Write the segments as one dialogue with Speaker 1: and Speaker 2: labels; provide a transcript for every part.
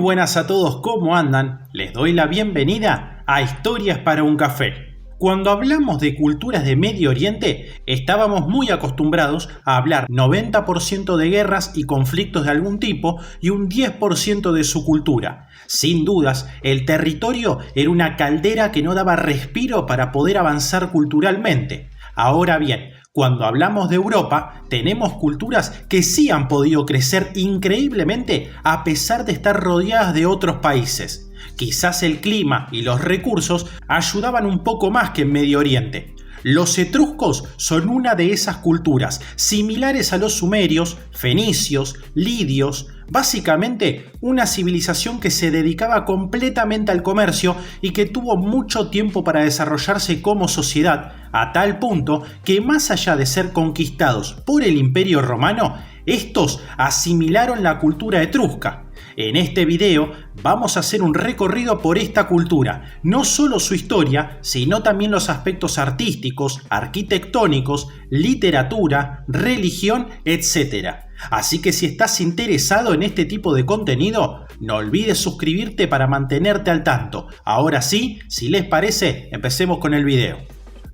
Speaker 1: buenas a todos, ¿cómo andan? Les doy la bienvenida a Historias para un Café. Cuando hablamos de culturas de Medio Oriente, estábamos muy acostumbrados a hablar 90% de guerras y conflictos de algún tipo y un 10% de su cultura. Sin dudas, el territorio era una caldera que no daba respiro para poder avanzar culturalmente. Ahora bien, cuando hablamos de Europa, tenemos culturas que sí han podido crecer increíblemente a pesar de estar rodeadas de otros países. Quizás el clima y los recursos ayudaban un poco más que en Medio Oriente. Los etruscos son una de esas culturas, similares a los sumerios, fenicios, lidios, básicamente una civilización que se dedicaba completamente al comercio y que tuvo mucho tiempo para desarrollarse como sociedad, a tal punto que más allá de ser conquistados por el Imperio Romano, estos asimilaron la cultura etrusca. En este video vamos a hacer un recorrido por esta cultura, no solo su historia, sino también los aspectos artísticos, arquitectónicos, literatura, religión, etc. Así que si estás interesado en este tipo de contenido, no olvides suscribirte para mantenerte al tanto. Ahora sí, si les parece, empecemos con el video.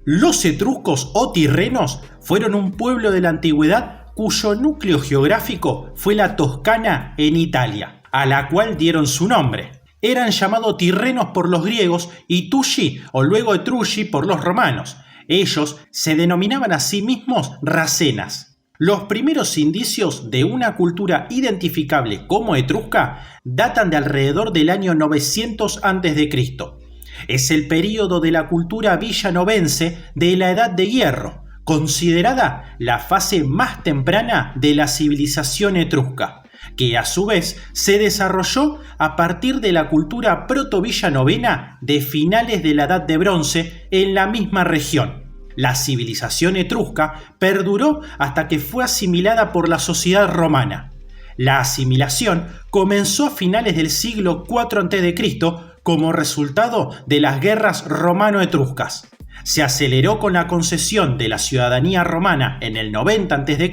Speaker 1: Los etruscos o tirrenos fueron un pueblo de la antigüedad cuyo núcleo geográfico fue la Toscana en Italia, a la cual dieron su nombre. Eran llamados tirrenos por los griegos y Tushi o luego Etrushi por los romanos. Ellos se denominaban a sí mismos racenas. Los primeros indicios de una cultura identificable como etrusca datan de alrededor del año 900 a.C. Es el período de la cultura villanovense de la Edad de Hierro, considerada la fase más temprana de la civilización etrusca, que a su vez se desarrolló a partir de la cultura protovillanovena de finales de la Edad de Bronce en la misma región. La civilización etrusca perduró hasta que fue asimilada por la sociedad romana. La asimilación comenzó a finales del siglo IV a.C. como resultado de las guerras romano-etruscas. Se aceleró con la concesión de la ciudadanía romana en el 90 a.C.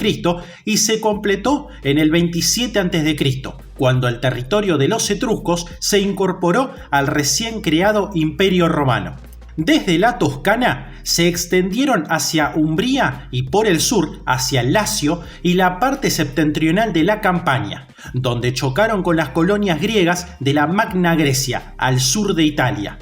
Speaker 1: y se completó en el 27 a.C., cuando el territorio de los etruscos se incorporó al recién creado Imperio Romano. Desde la Toscana se extendieron hacia Umbría y por el sur hacia el Lacio y la parte septentrional de la Campania, donde chocaron con las colonias griegas de la Magna Grecia al sur de Italia.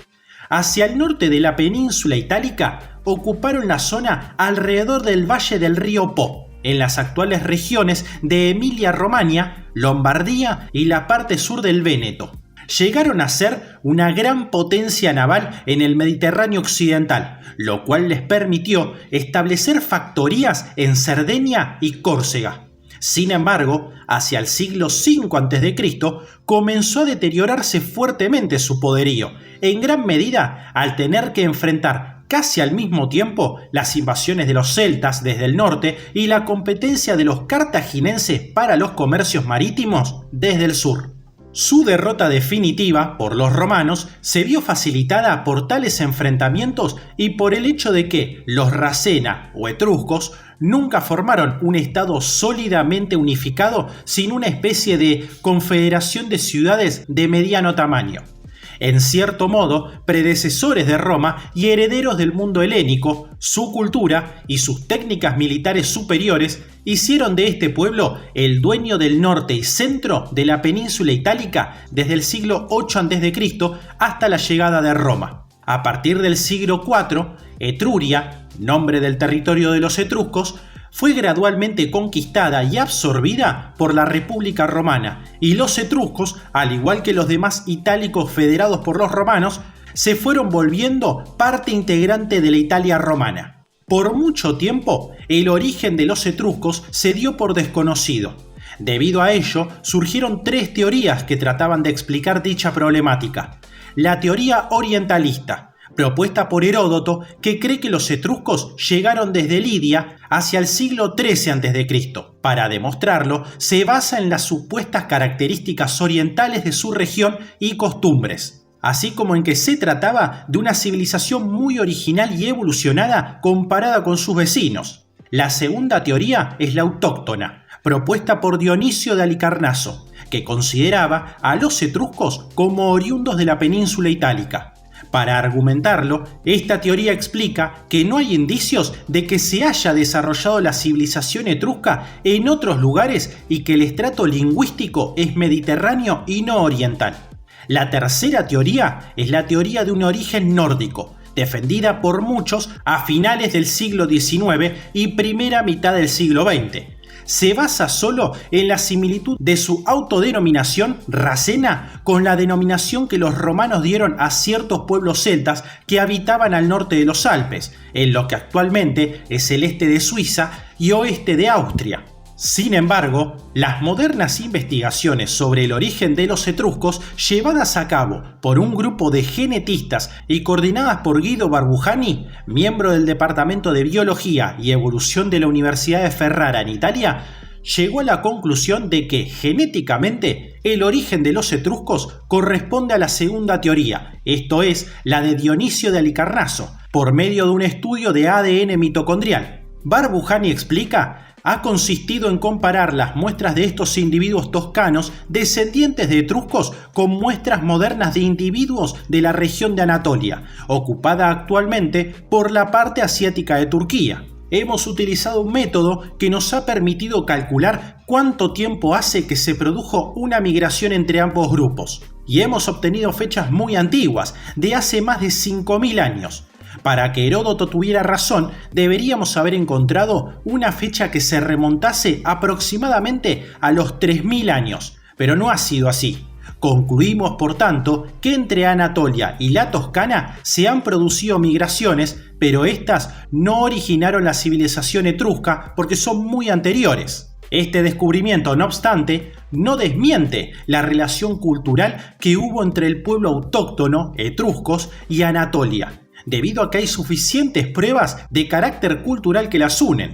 Speaker 1: Hacia el norte de la península itálica ocuparon la zona alrededor del valle del río Po, en las actuales regiones de Emilia-Romagna, Lombardía y la parte sur del Véneto. Llegaron a ser una gran potencia naval en el Mediterráneo occidental, lo cual les permitió establecer factorías en Cerdeña y Córcega. Sin embargo, hacia el siglo V a.C. comenzó a deteriorarse fuertemente su poderío, en gran medida al tener que enfrentar casi al mismo tiempo las invasiones de los celtas desde el norte y la competencia de los cartagineses para los comercios marítimos desde el sur. Su derrota definitiva por los romanos se vio facilitada por tales enfrentamientos y por el hecho de que los racena o etruscos nunca formaron un estado sólidamente unificado sin una especie de confederación de ciudades de mediano tamaño. En cierto modo, predecesores de Roma y herederos del mundo helénico, su cultura y sus técnicas militares superiores hicieron de este pueblo el dueño del norte y centro de la península itálica desde el siglo VIII a.C. hasta la llegada de Roma. A partir del siglo IV, Etruria, nombre del territorio de los etruscos, fue gradualmente conquistada y absorbida por la República Romana, y los etruscos, al igual que los demás itálicos federados por los romanos, se fueron volviendo parte integrante de la Italia romana. Por mucho tiempo, el origen de los etruscos se dio por desconocido. Debido a ello, surgieron tres teorías que trataban de explicar dicha problemática. La teoría orientalista, propuesta por Heródoto, que cree que los etruscos llegaron desde Lidia hacia el siglo XIII a.C. Para demostrarlo, se basa en las supuestas características orientales de su región y costumbres, así como en que se trataba de una civilización muy original y evolucionada comparada con sus vecinos. La segunda teoría es la autóctona, propuesta por Dionisio de Halicarnaso, que consideraba a los etruscos como oriundos de la península itálica. Para argumentarlo, esta teoría explica que no hay indicios de que se haya desarrollado la civilización etrusca en otros lugares y que el estrato lingüístico es mediterráneo y no oriental. La tercera teoría es la teoría de un origen nórdico, defendida por muchos a finales del siglo XIX y primera mitad del siglo XX. Se basa solo en la similitud de su autodenominación racena con la denominación que los romanos dieron a ciertos pueblos celtas que habitaban al norte de los Alpes, en lo que actualmente es el este de Suiza y oeste de Austria. Sin embargo, las modernas investigaciones sobre el origen de los etruscos llevadas a cabo por un grupo de genetistas y coordinadas por Guido Barbujani, miembro del Departamento de Biología y Evolución de la Universidad de Ferrara en Italia, llegó a la conclusión de que genéticamente el origen de los etruscos corresponde a la segunda teoría, esto es, la de Dionisio de Halicarnaso, por medio de un estudio de ADN mitocondrial. Barbujani explica: ha consistido en comparar las muestras de estos individuos toscanos descendientes de etruscos con muestras modernas de individuos de la región de Anatolia, ocupada actualmente por la parte asiática de Turquía. Hemos utilizado un método que nos ha permitido calcular cuánto tiempo hace que se produjo una migración entre ambos grupos, y hemos obtenido fechas muy antiguas, de hace más de 5.000 años. Para que Heródoto tuviera razón, deberíamos haber encontrado una fecha que se remontase aproximadamente a los 3.000 años, pero no ha sido así. Concluimos, por tanto, que entre Anatolia y la Toscana se han producido migraciones, pero estas no originaron la civilización etrusca porque son muy anteriores. Este descubrimiento, no obstante, no desmiente la relación cultural que hubo entre el pueblo autóctono, etruscos, y Anatolia, debido a que hay suficientes pruebas de carácter cultural que las unen.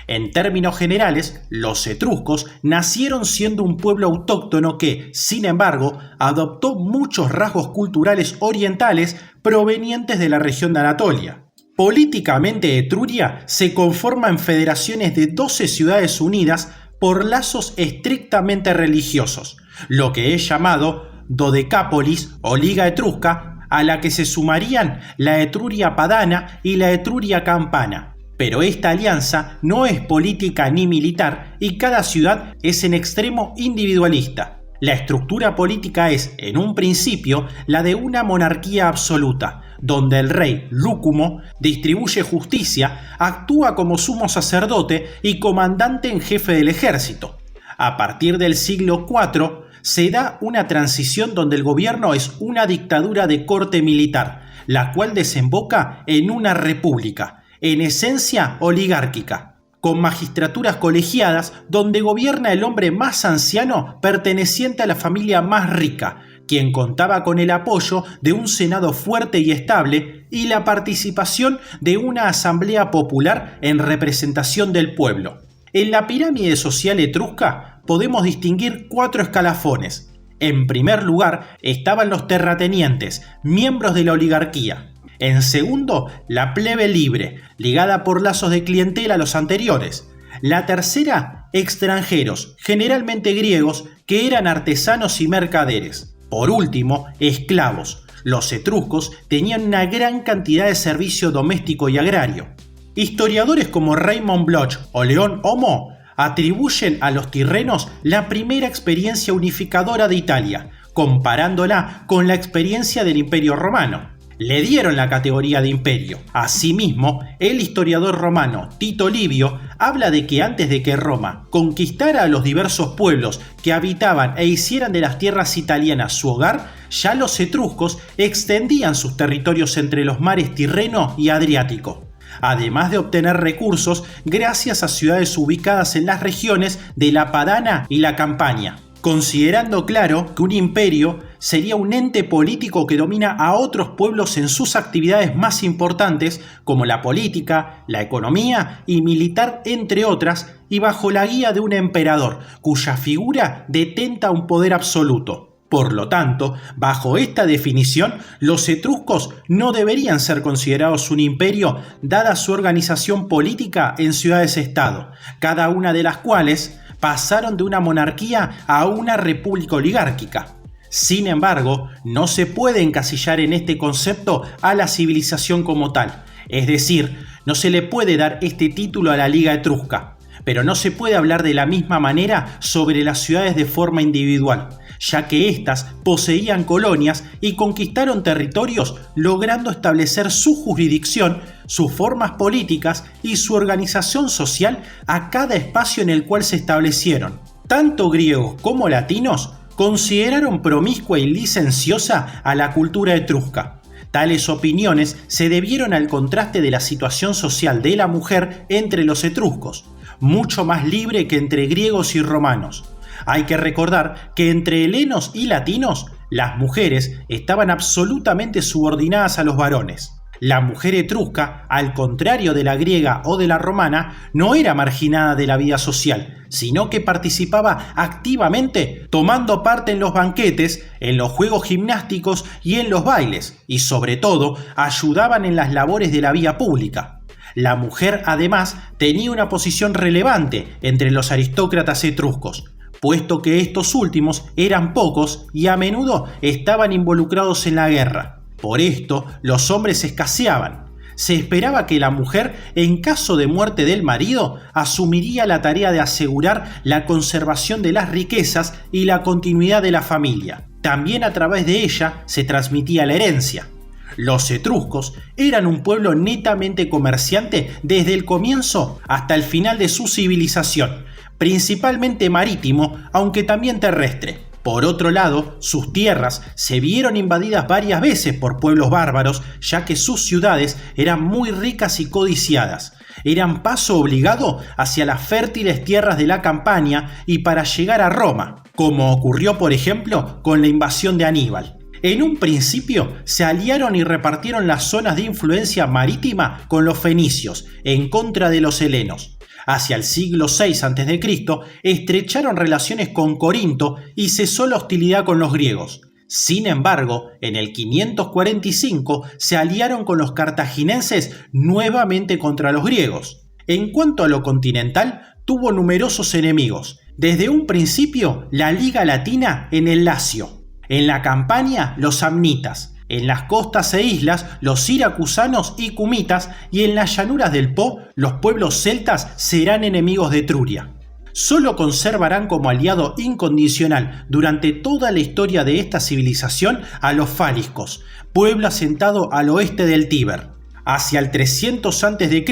Speaker 1: En términos generales, los etruscos nacieron siendo un pueblo autóctono que, sin embargo, adoptó muchos rasgos culturales orientales provenientes de la región de Anatolia. Políticamente, Etruria se conforma en federaciones de 12 ciudades unidas por lazos estrictamente religiosos, lo que es llamado Dodecápolis o Liga Etrusca, a la que se sumarían la Etruria Padana y la Etruria Campana. Pero esta alianza no es política ni militar y cada ciudad es en extremo individualista. La estructura política es, en un principio, la de una monarquía absoluta, donde el rey Lúcumo distribuye justicia, actúa como sumo sacerdote y comandante en jefe del ejército. A partir del siglo IV, se da una transición donde el gobierno es una dictadura de corte militar, la cual desemboca en una república, en esencia oligárquica, con magistraturas colegiadas donde gobierna el hombre más anciano perteneciente a la familia más rica, quien contaba con el apoyo de un senado fuerte y estable y la participación de una asamblea popular en representación del pueblo. En la pirámide social etrusca podemos distinguir 4 escalafones. En primer lugar estaban los terratenientes, miembros de la oligarquía. En segundo, la plebe libre, ligada por lazos de clientela a los anteriores. La tercera, extranjeros, generalmente griegos, que eran artesanos y mercaderes. Por último, esclavos. Los etruscos tenían una gran cantidad de servicio doméstico y agrario. Historiadores como Raymond Bloch o León Homo atribuyen a los tirrenos la primera experiencia unificadora de Italia, comparándola con la experiencia del Imperio Romano. Le dieron la categoría de imperio. Asimismo, el historiador romano Tito Livio habla de que antes de que Roma conquistara a los diversos pueblos que habitaban e hicieran de las tierras italianas su hogar, ya los etruscos extendían sus territorios entre los mares Tirreno y Adriático, además de obtener recursos gracias a ciudades ubicadas en las regiones de la Padana y la Campania, considerando claro que un imperio sería un ente político que domina a otros pueblos en sus actividades más importantes como la política, la economía y militar, entre otras, y bajo la guía de un emperador cuya figura detenta un poder absoluto. Por lo tanto, bajo esta definición, los etruscos no deberían ser considerados un imperio dada su organización política en ciudades-estado, cada una de las cuales pasaron de una monarquía a una república oligárquica. Sin embargo, no se puede encasillar en este concepto a la civilización como tal, es decir, no se le puede dar este título a la Liga Etrusca, pero no se puede hablar de la misma manera sobre las ciudades de forma individual, ya que éstas poseían colonias y conquistaron territorios logrando establecer su jurisdicción, sus formas políticas y su organización social a cada espacio en el cual se establecieron. Tanto griegos como latinos consideraron promiscua y licenciosa a la cultura etrusca. Tales opiniones se debieron al contraste de la situación social de la mujer entre los etruscos, mucho más libre que entre griegos y romanos. Hay que recordar que entre helenos y latinos, las mujeres estaban absolutamente subordinadas a los varones. La mujer etrusca, al contrario de la griega o de la romana, no era marginada de la vida social, sino que participaba activamente tomando parte en los banquetes, en los juegos gimnásticos y en los bailes, y sobre todo ayudaban en las labores de la vía pública. La mujer además tenía una posición relevante entre los aristócratas etruscos, puesto que estos últimos eran pocos y a menudo estaban involucrados en la guerra. Por esto, los hombres escaseaban. Se esperaba que la mujer, en caso de muerte del marido, asumiría la tarea de asegurar la conservación de las riquezas y la continuidad de la familia. También a través de ella se transmitía la herencia. Los etruscos eran un pueblo netamente comerciante desde el comienzo hasta el final de su civilización, principalmente marítimo, aunque también terrestre. Por otro lado, sus tierras se vieron invadidas varias veces por pueblos bárbaros, ya que sus ciudades eran muy ricas y codiciadas. Eran paso obligado hacia las fértiles tierras de la Campania y para llegar a Roma, como ocurrió por ejemplo con la invasión de Aníbal. En un principio se aliaron y repartieron las zonas de influencia marítima con los fenicios en contra de los helenos. Hacia el siglo VI a.C. estrecharon relaciones con Corinto y cesó la hostilidad con los griegos. Sin embargo, en el 545 se aliaron con los cartagineses nuevamente contra los griegos. En cuanto a lo continental, tuvo numerosos enemigos. Desde un principio, la Liga Latina en el Lacio. En la Campania, los samnitas. En las costas e islas, los siracusanos y cumitas, y en las llanuras del Po, los pueblos celtas serán enemigos de Etruria. Solo conservarán como aliado incondicional durante toda la historia de esta civilización a los fáliscos, pueblo asentado al oeste del Tíber. Hacia el 300 a.C.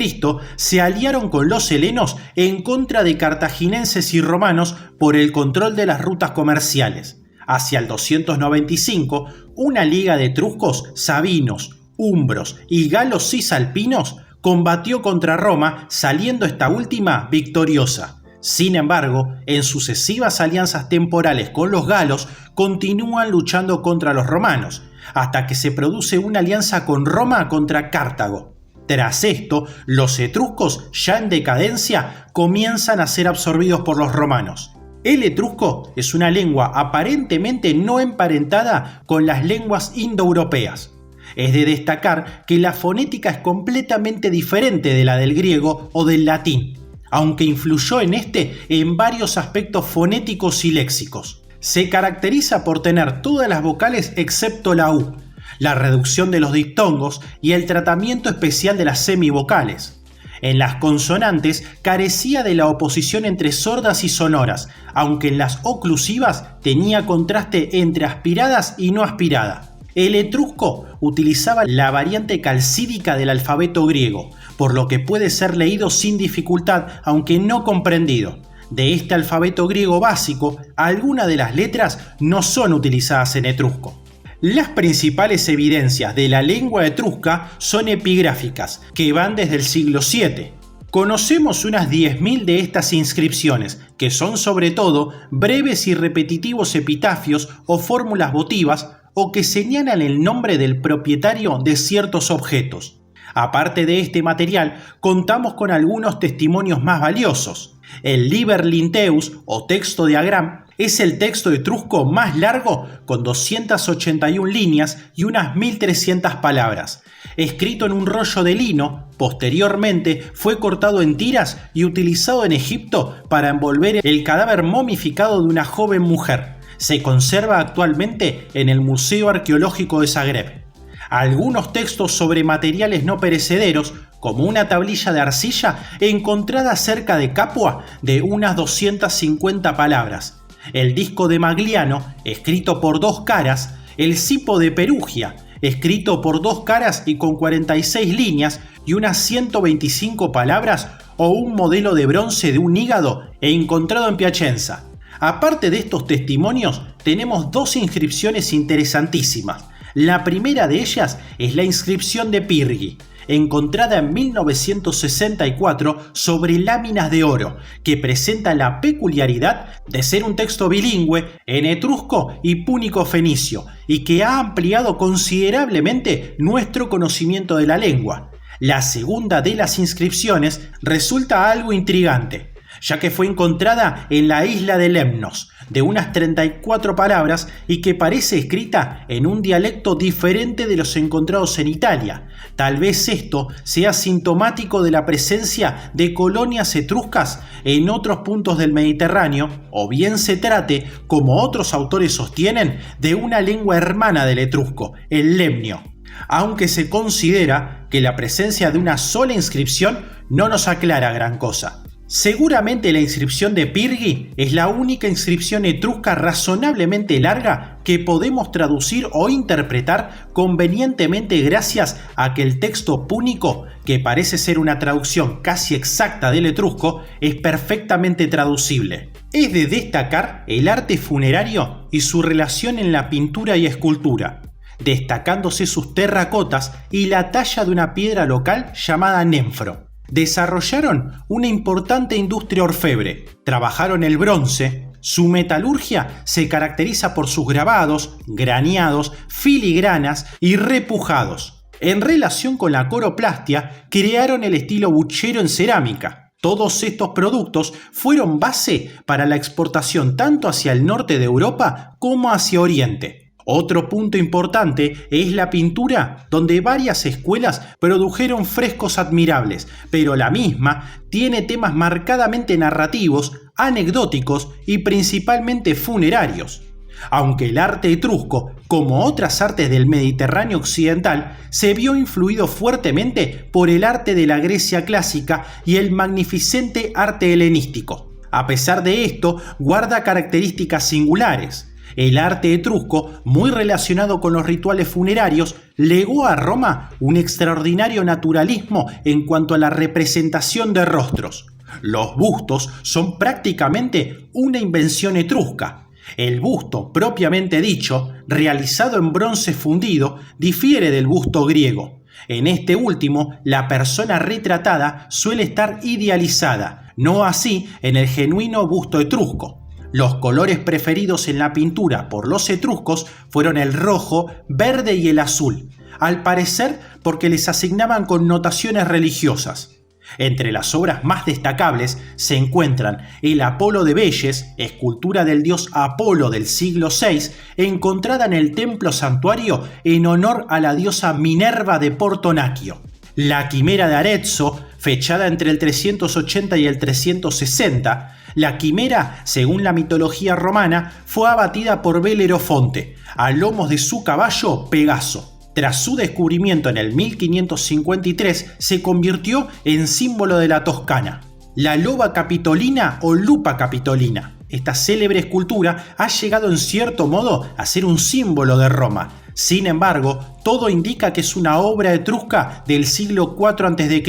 Speaker 1: se aliaron con los helenos en contra de cartaginenses y romanos por el control de las rutas comerciales. Hacia el 295, una liga de etruscos, sabinos, umbros y galos cisalpinos combatió contra Roma, saliendo esta última victoriosa. Sin embargo, en sucesivas alianzas temporales con los galos, continúan luchando contra los romanos, hasta que se produce una alianza con Roma contra Cartago. Tras esto, los etruscos, ya en decadencia, comienzan a ser absorbidos por los romanos. El etrusco es una lengua aparentemente no emparentada con las lenguas indoeuropeas. Es de destacar que la fonética es completamente diferente de la del griego o del latín, aunque influyó en este en varios aspectos fonéticos y léxicos. Se caracteriza por tener todas las vocales excepto la U, la reducción de los diptongos y el tratamiento especial de las semivocales. En las consonantes carecía de la oposición entre sordas y sonoras, aunque en las oclusivas tenía contraste entre aspiradas y no aspirada. El etrusco utilizaba la variante calcídica del alfabeto griego, por lo que puede ser leído sin dificultad, aunque no comprendido. De este alfabeto griego básico, algunas de las letras no son utilizadas en etrusco. Las principales evidencias de la lengua etrusca son epigráficas, que van desde el siglo VII. Conocemos unas 10.000 de estas inscripciones, que son sobre todo breves y repetitivos epitafios o fórmulas votivas, o que señalan el nombre del propietario de ciertos objetos. Aparte de este material, contamos con algunos testimonios más valiosos. El Liber Linteus, o texto de Agram, Es el texto etrusco más largo, con 281 líneas y unas 1300 palabras. Escrito en un rollo de lino, posteriormente fue cortado en tiras y utilizado en Egipto para envolver el cadáver momificado de una joven mujer. Se conserva actualmente en el Museo Arqueológico de Zagreb. Algunos textos sobre materiales no perecederos, como una tablilla de arcilla encontrada cerca de Capua de unas 250 palabras, el disco de Magliano, escrito por 2 caras, el cipo de Perugia, escrito por 2 caras y con 46 líneas y unas 125 palabras, o un modelo de bronce de un hígado encontrado en Piacenza. Aparte de estos testimonios, tenemos 2 inscripciones interesantísimas. La primera de ellas es la inscripción de Pirgi, encontrada en 1964 sobre láminas de oro, que presenta la peculiaridad de ser un texto bilingüe en etrusco y púnico fenicio, y que ha ampliado considerablemente nuestro conocimiento de la lengua. La segunda de las inscripciones resulta algo intrigante, ya que fue encontrada en la isla de Lemnos, de unas 34 palabras y que parece escrita en un dialecto diferente de los encontrados en Italia. Tal vez esto sea sintomático de la presencia de colonias etruscas en otros puntos del Mediterráneo, o bien se trate, como otros autores sostienen, de una lengua hermana del etrusco, el lemnio. Aunque se considera que la presencia de una sola inscripción no nos aclara gran cosa. Seguramente la inscripción de Pirgi es la única inscripción etrusca razonablemente larga que podemos traducir o interpretar convenientemente gracias a que el texto púnico, que parece ser una traducción casi exacta del etrusco, es perfectamente traducible. Es de destacar el arte funerario y su relación en la pintura y escultura, destacándose sus terracotas y la talla de una piedra local llamada nénfro. Desarrollaron una importante industria orfebre, trabajaron el bronce, su metalurgia se caracteriza por sus grabados, graneados, filigranas y repujados. En relación con la coroplastia, crearon el estilo buchero en cerámica. Todos estos productos fueron base para la exportación tanto hacia el norte de Europa como hacia Oriente. Otro punto importante es la pintura, donde varias escuelas produjeron frescos admirables, pero la misma tiene temas marcadamente narrativos, anecdóticos y principalmente funerarios. Aunque el arte etrusco, como otras artes del Mediterráneo occidental, se vio influido fuertemente por el arte de la Grecia clásica y el magnificente arte helenístico. A pesar de esto, guarda características singulares. El arte etrusco, muy relacionado con los rituales funerarios, legó a Roma un extraordinario naturalismo en cuanto a la representación de rostros. Los bustos son prácticamente una invención etrusca. El busto, propiamente dicho, realizado en bronce fundido, difiere del busto griego. En este último, la persona retratada suele estar idealizada, no así en el genuino busto etrusco. Los colores preferidos en la pintura por los etruscos fueron el rojo, verde y el azul, al parecer porque les asignaban connotaciones religiosas. Entre las obras más destacables se encuentran el Apolo de Velles, escultura del dios Apolo del siglo VI, encontrada en el templo santuario en honor a la diosa Minerva de Portonacchio. La Quimera de Arezzo, fechada entre el 380 y el 360, la quimera, según la mitología romana, fue abatida por Belerofonte, a lomos de su caballo Pegaso. Tras su descubrimiento en el 1553, se convirtió en símbolo de la Toscana. La loba capitolina o lupa capitolina. Esta célebre escultura ha llegado en cierto modo a ser un símbolo de Roma. Sin embargo, todo indica que es una obra etrusca del siglo IV a.C.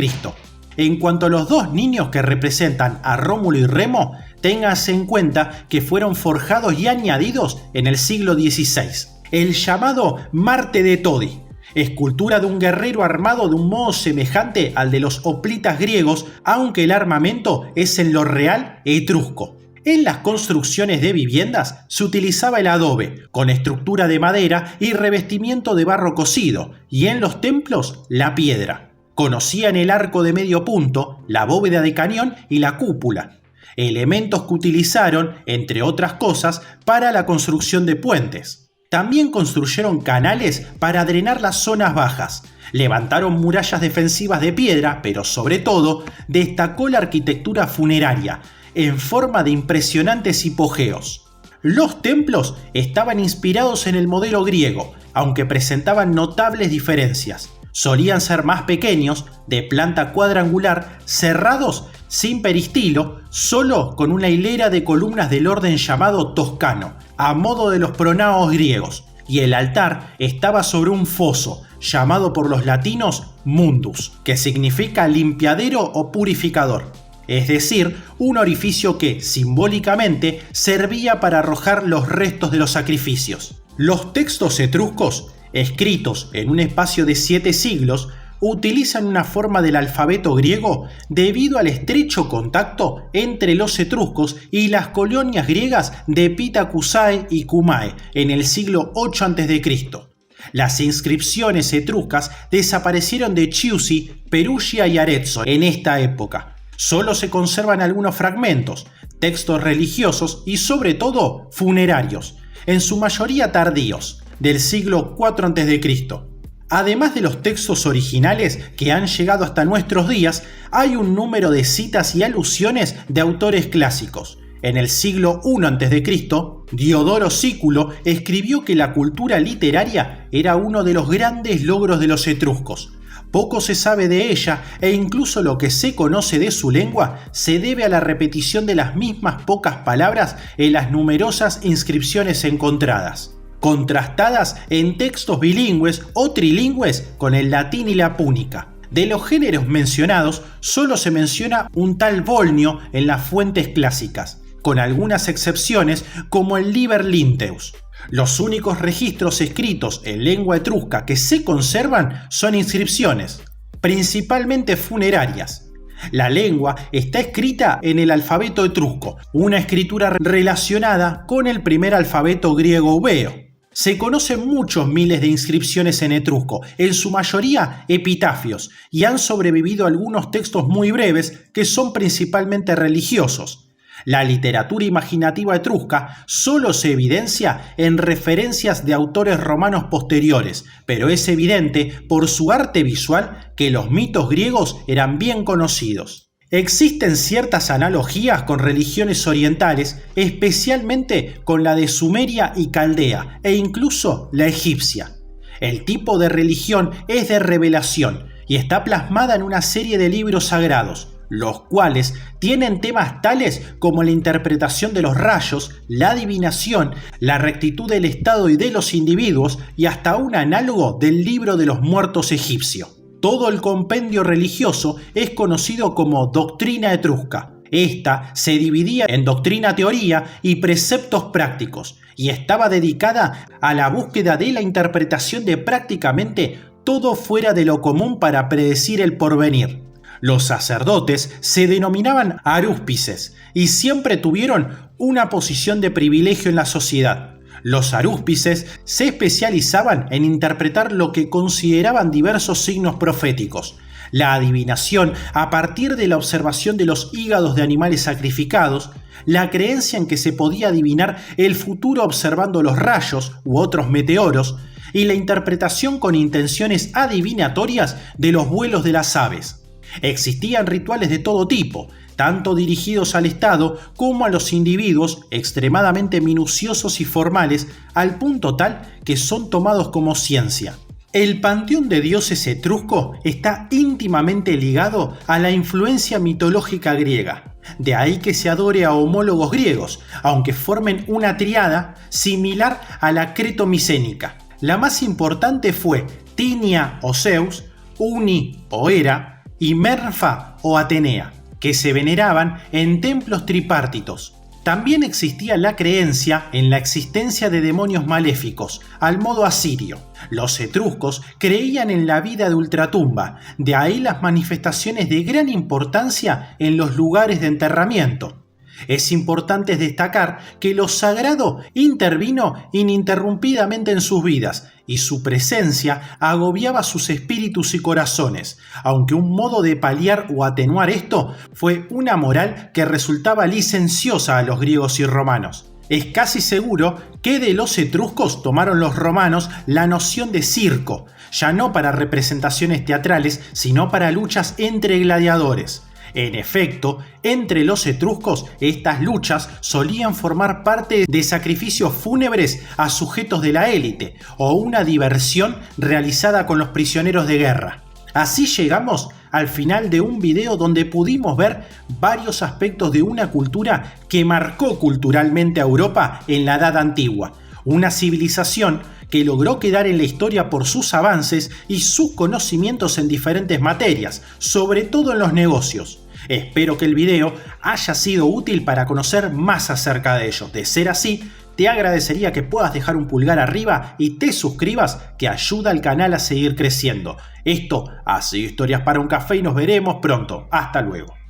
Speaker 1: En cuanto a los 2 niños que representan a Rómulo y Remo, téngase en cuenta que fueron forjados y añadidos en el siglo XVI. El llamado Marte de Todi, escultura de un guerrero armado de un modo semejante al de los hoplitas griegos, aunque el armamento es en lo real etrusco. En las construcciones de viviendas se utilizaba el adobe, con estructura de madera y revestimiento de barro cocido, y en los templos la piedra. Conocían el arco de medio punto, la bóveda de cañón y la cúpula. elementos que utilizaron, entre otras cosas, para la construcción de puentes. También construyeron canales para drenar las zonas bajas, levantaron murallas defensivas de piedra, pero sobre todo destacó la arquitectura funeraria, en forma de impresionantes hipogeos. Los templos estaban inspirados en el modelo griego, aunque presentaban notables diferencias. Solían ser más pequeños, de planta cuadrangular, cerrados sin peristilo, solo con una hilera de columnas del orden llamado toscano, a modo de los pronaos griegos, y el altar estaba sobre un foso, llamado por los latinos mundus, que significa limpiadero o purificador. Es decir, un orificio que, simbólicamente, servía para arrojar los restos de los sacrificios. Los textos etruscos, escritos en un espacio de 7 siglos, utilizan una forma del alfabeto griego debido al estrecho contacto entre los etruscos y las colonias griegas de Pitacusae y Cumae en el siglo 8 a.C. Las inscripciones etruscas desaparecieron de Chiusi, Perugia y Arezzo en esta época. Solo se conservan algunos fragmentos, textos religiosos y sobre todo funerarios, en su mayoría tardíos, del siglo 4 a.C. Además de los textos originales que han llegado hasta nuestros días, hay un número de citas y alusiones de autores clásicos. En el siglo I a.C., Diodoro Sículo escribió que la cultura literaria era uno de los grandes logros de los etruscos. Poco se sabe de ella e incluso lo que se conoce de su lengua se debe a la repetición de las mismas pocas palabras en las numerosas inscripciones encontradas, contrastadas en textos bilingües o trilingües con el latín y la púnica. De los géneros mencionados, solo se menciona un tal Volnio en las fuentes clásicas, con algunas excepciones como el Liber Linteus. Los únicos registros escritos en lengua etrusca que se conservan son inscripciones, principalmente funerarias. La lengua está escrita en el alfabeto etrusco, una escritura relacionada con el primer alfabeto griego ubeo. Se conocen muchos miles de inscripciones en etrusco, en su mayoría epitafios, y han sobrevivido algunos textos muy breves que son principalmente religiosos. La literatura imaginativa etrusca solo se evidencia en referencias de autores romanos posteriores, pero es evidente por su arte visual que los mitos griegos eran bien conocidos. Existen ciertas analogías con religiones orientales, especialmente con la de Sumeria y Caldea, e incluso la egipcia. El tipo de religión es de revelación y está plasmada en una serie de libros sagrados, los cuales tienen temas tales como la interpretación de los rayos, la adivinación, la rectitud del estado y de los individuos y hasta un análogo del libro de los muertos egipcio. Todo el compendio religioso es conocido como doctrina etrusca. Esta se dividía en doctrina teoría y preceptos prácticos y estaba dedicada a la búsqueda de la interpretación de prácticamente todo fuera de lo común para predecir el porvenir. Los sacerdotes se denominaban arúspices y siempre tuvieron una posición de privilegio en la sociedad. Los arúspices se especializaban en interpretar lo que consideraban diversos signos proféticos, la adivinación a partir de la observación de los hígados de animales sacrificados, la creencia en que se podía adivinar el futuro observando los rayos u otros meteoros, y la interpretación con intenciones adivinatorias de los vuelos de las aves. Existían rituales de todo tipo, tanto dirigidos al Estado como a los individuos, extremadamente minuciosos y formales, al punto tal que son tomados como ciencia. El panteón de dioses etrusco está íntimamente ligado a la influencia mitológica griega. De ahí que se adore a homólogos griegos, aunque formen una tríada similar a la cretomicénica. La más importante fue Tinia o Zeus, Uni o Hera, y Merfa o Atenea, que se veneraban en templos tripártitos. También existía la creencia en la existencia de demonios maléficos, al modo asirio. Los etruscos creían en la vida de ultratumba, de ahí las manifestaciones de gran importancia en los lugares de enterramiento. Es importante destacar que lo sagrado intervino ininterrumpidamente en sus vidas y su presencia agobiaba sus espíritus y corazones, aunque un modo de paliar o atenuar esto fue una moral que resultaba licenciosa a los griegos y romanos. Es casi seguro que de los etruscos tomaron los romanos la noción de circo, ya no para representaciones teatrales, sino para luchas entre gladiadores. En efecto, entre los etruscos estas luchas solían formar parte de sacrificios fúnebres a sujetos de la élite o una diversión realizada con los prisioneros de guerra. Así llegamos al final de un video donde pudimos ver varios aspectos de una cultura que marcó culturalmente a Europa en la Edad Antigua, una civilización que logró quedar en la historia por sus avances y sus conocimientos en diferentes materias, sobre todo en los negocios. Espero que el video haya sido útil para conocer más acerca de ellos. De ser así, te agradecería que puedas dejar un pulgar arriba y te suscribas, que ayuda al canal a seguir creciendo. Esto ha sido Historias para un Café y nos veremos pronto. Hasta luego.